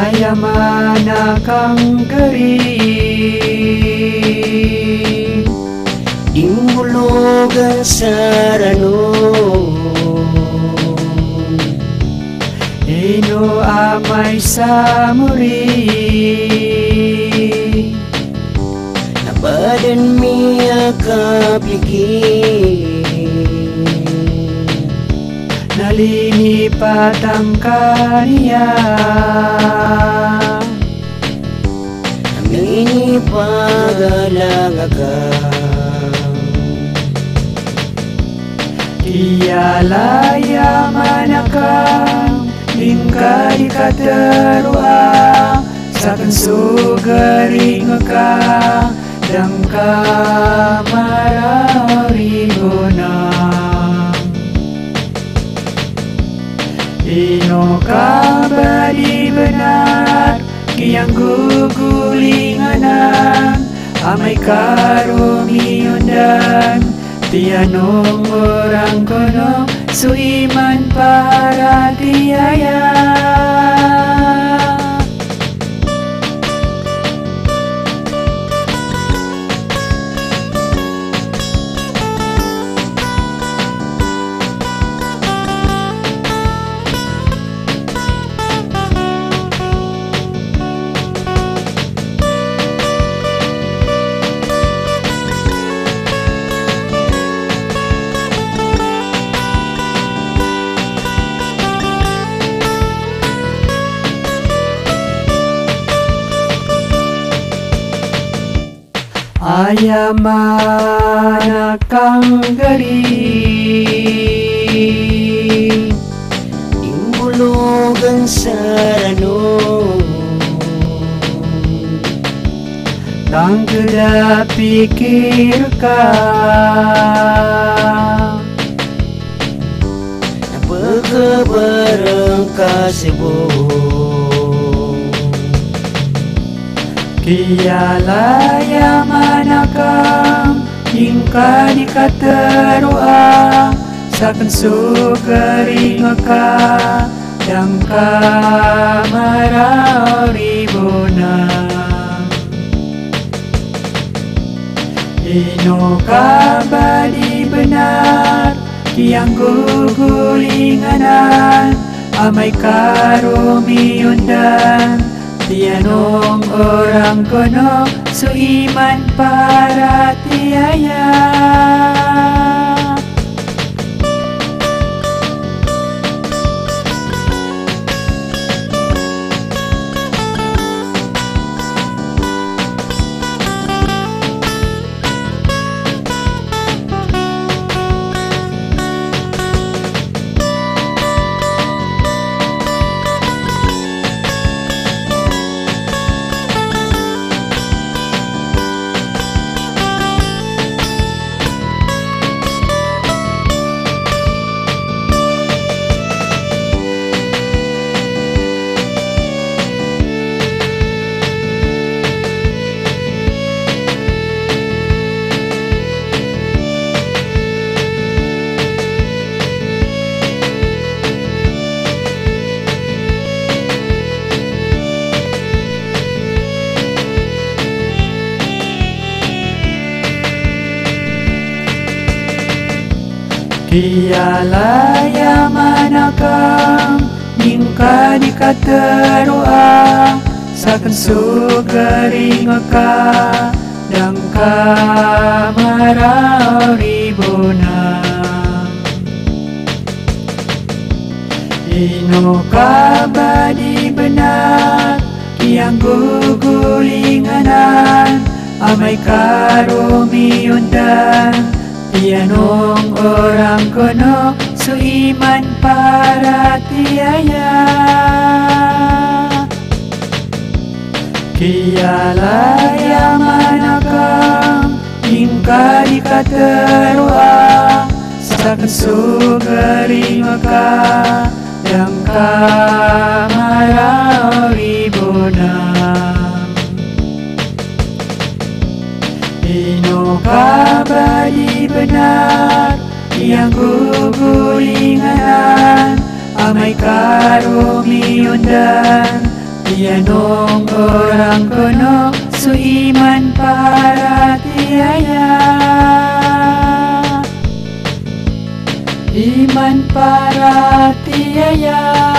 Ayamana kang gari Imbulugan sarano Ino amay samuri Nabadan miya kapiki Nalinipat ang kaniya Namini pagalangakang Iyalaya manakang Lingka di katerua Sakan sugaring ka Dangka mararigona Ino ka ba di benar Kiyang gugulinganan Amay karumiundan Tianong orang kono Suiman para tiaya Ayamana kang gari Imbulugan sarano Nang kada pikir ka Napagkabarang kasibo Kiyalaya manakang Hingka di katerua Sakan sugaring ka Dangka mararibona Ino ka ba di benar Kiyang gugulinganan Amay karumiundan Tianong orang kono Suiman para tiaya Kiyalaya manakang Hingka di katerua Sakan sugaring ka Dangka mararibona Ino ka ba di benar Kiyang gugulinganan Amay karumiundan Tianong orang kono Suiman para tiaya Kiyalaya manakang Hingka di katerua Sakan sugaring ka Dangka mararibona Ino ka ba di benar Yang gugulinganan Amay karumiundan Yanong orang kono su iman para tiaya, iman para tiaya.